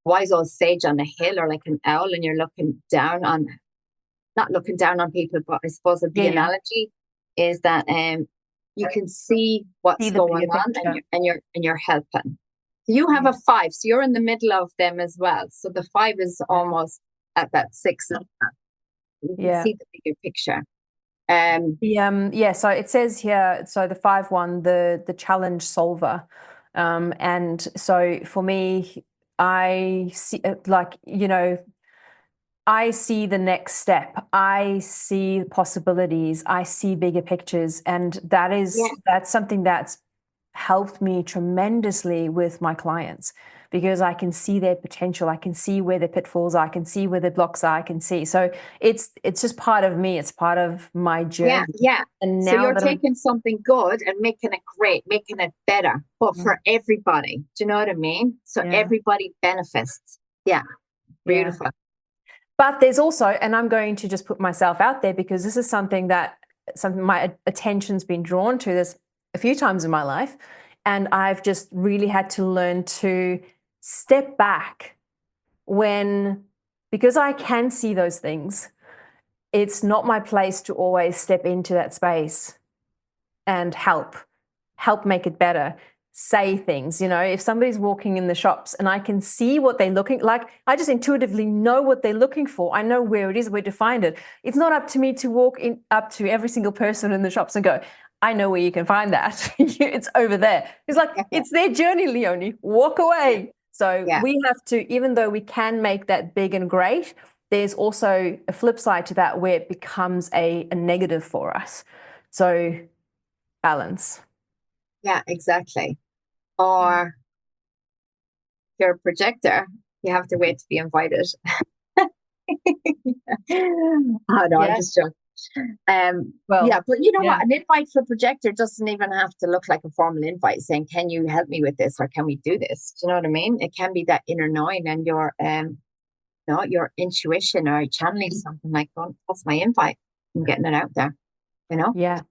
wise old sage on a hill, or like an owl, and you're not looking down on people, but I suppose the analogy is that you can see what's going on, and you're helping. So you have a 5, so you're in the middle of them as well. So the 5 is almost at that 6. You can see the bigger picture. So it says here, so the 5-1, the challenge solver, and so for me, I see I see the next step. I see possibilities. I see bigger pictures, and that's something that's helped me tremendously with my clients, because I can see their potential. I can see where their pitfalls are. I can see where their blocks are. I can see. So it's just part of me. It's part of my journey. Yeah. And now so you're taking something good and making it great, making it better, but for everybody. Do you know what I mean? So everybody benefits. Yeah. Beautiful. Yeah. But there's also, and I'm going to just put myself out there, because this is something my attention's been drawn to this a few times in my life. And I've just really had to learn to step back because I can see those things. It's not my place to always step into that space and help make it better. Say things, if somebody's walking in the shops and I can see what they're looking like, I just intuitively know what they're looking for. I know where it is, where to find it. It's not up to me to walk up to every single person in the shops and go, I know where you can find that. It's over there. It's like, it's their journey, Leonie. Walk away. So we have to, even though we can make that big and great, there's also a flip side to that where it becomes a negative for us. So balance. Yeah, exactly. Or if you're a projector, you have to wait to be invited. Oh no, I'm just joking. Well, yeah, but you know what? An invite for projector doesn't even have to look like a formal invite saying, "Can you help me with this?" or "Can we do this?" Do you know what I mean? It can be that inner knowing and your your intuition or channeling something like, "Oh, that's my invite. I'm getting it out there." You know? Yeah,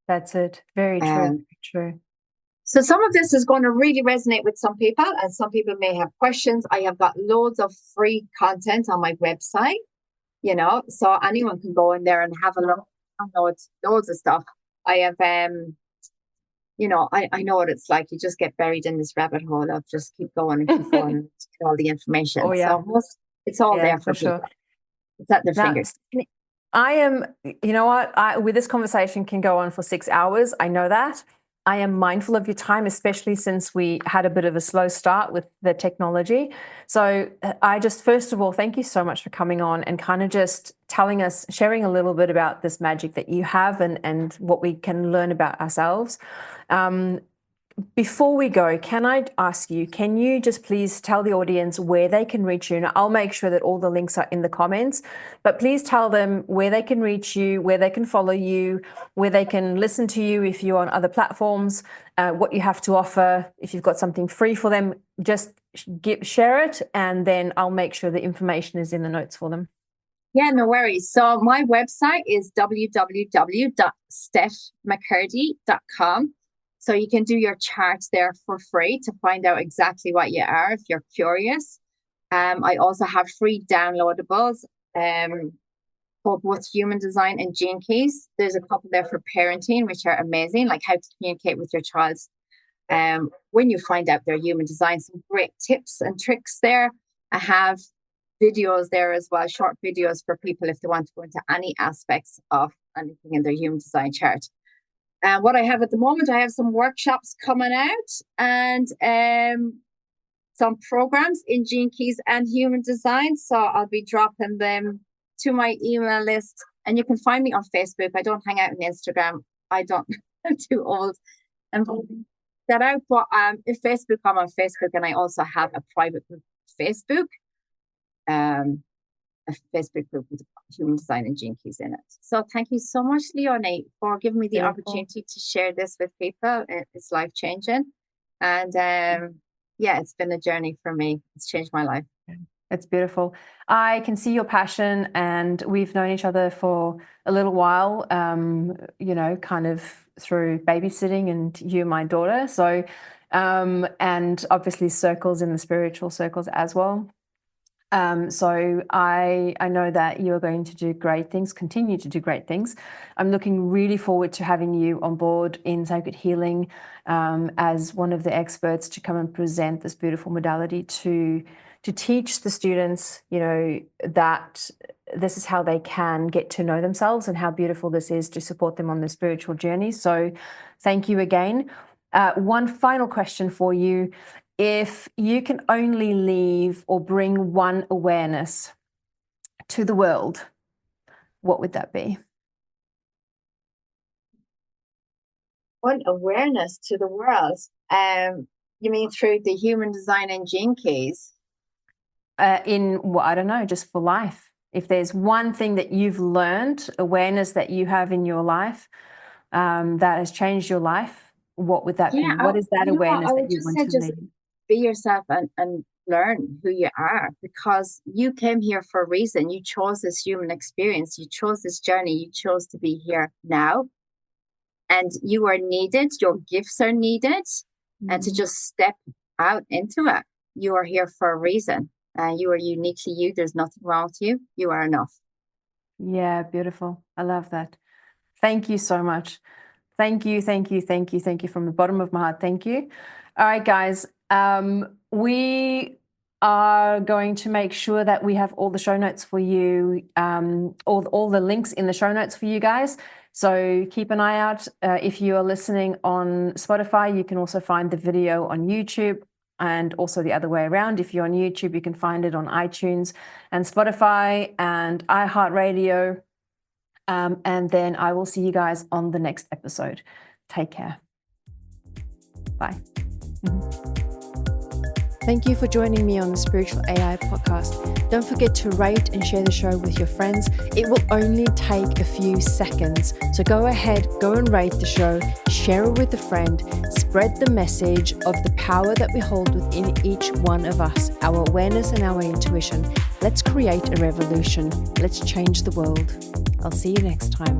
that's it. Very true. Very true. So some of this is going to really resonate with some people, and some people may have questions. I have got loads of free content on my website, you know, so anyone can go in there and have a look. I know it's loads of stuff. I have, you know, I know what it's like. You just get buried in this rabbit hole of just keep going and keep going and get all the information. Oh, yeah. So it's all there for sure. people. It's at their fingers. I am, you know what, with this conversation can go on for 6 hours. I know that. I am mindful of your time, especially since we had a bit of a slow start with the technology. So I just, first of all, thank you so much for coming on and kind of just telling us, sharing a little bit about this magic that you have and what we can learn about ourselves. Before we go, can I ask you, can you just please tell the audience where they can reach you? And I'll make sure that all the links are in the comments, but please tell them where they can reach you, where they can follow you, where they can listen to you if you're on other platforms, what you have to offer. If you've got something free for them, just share it, and then I'll make sure the information is in the notes for them. Yeah, no worries. So my website is www.stephmccurdy.com. So you can do your charts there for free to find out exactly what you are if you're curious. I also have free downloadables for both Human Design and Gene Keys. There's a couple there for parenting, which are amazing, like how to communicate with your child when you find out their Human Design. Some great tips and tricks there. I have videos there as well, short videos for people if they want to go into any aspects of anything in their Human Design chart. And what I have at the moment, I have some workshops coming out and some programs in Gene Keys and Human Design. So I'll be dropping them to my email list, and you can find me on Facebook. I don't hang out on Instagram. I'm too old and that out. But if Facebook, I'm on Facebook, and I also have a private group on Facebook. A Facebook group with Human Design and Gene Keys in it. So thank you so much, Leonie, for giving me the opportunity to share this with people. It's life-changing. And yeah, it's been a journey for me. It's changed my life. It's beautiful. I can see your passion, and we've known each other for a little while, you know, kind of through babysitting and you and my daughter. So, and obviously circles in the spiritual circles as well. So I know that you are going to do great things, continue to do great things. I'm looking really forward to having you on board in Sacred Healing as one of the experts to come and present this beautiful modality to teach the students, you know, that this is how they can get to know themselves and how beautiful this is to support them on their spiritual journey. So thank you again. One final question for you. If you can only leave or bring one awareness to the world, what would that be? One awareness to the world? You mean through the Human Design and Gene Keys? Well, I don't know, just for life. If there's one thing that you've learned, awareness that you have in your life that has changed your life, what would that be? What is that awareness that you want to leave? Be yourself and learn who you are, because you came here for a reason. You chose this human experience. You chose this journey. You chose to be here now. And you are needed. Your gifts are needed. And to just step out into it. You are here for a reason. You are uniquely you. There's nothing wrong with you. You are enough. Yeah, beautiful. I love that. Thank you so much. Thank you, thank you, thank you, thank you from the bottom of my heart. Thank you. All right, guys. We are going to make sure that we have all the show notes for you, all the links in the show notes for you guys. So keep an eye out. If you are listening on Spotify, you can also find the video on YouTube, and also the other way around. If you're on YouTube, you can find it on iTunes and Spotify and iHeartRadio. And then I will see you guys on the next episode. Take care. Bye. Thank you for joining me on the Spiritual AI podcast. Don't forget to rate and share the show with your friends. It will only take a few seconds. So go ahead, go and rate the show, share it with a friend, spread the message of the power that we hold within each one of us, our awareness and our intuition. Let's create a revolution. Let's change the world. I'll see you next time.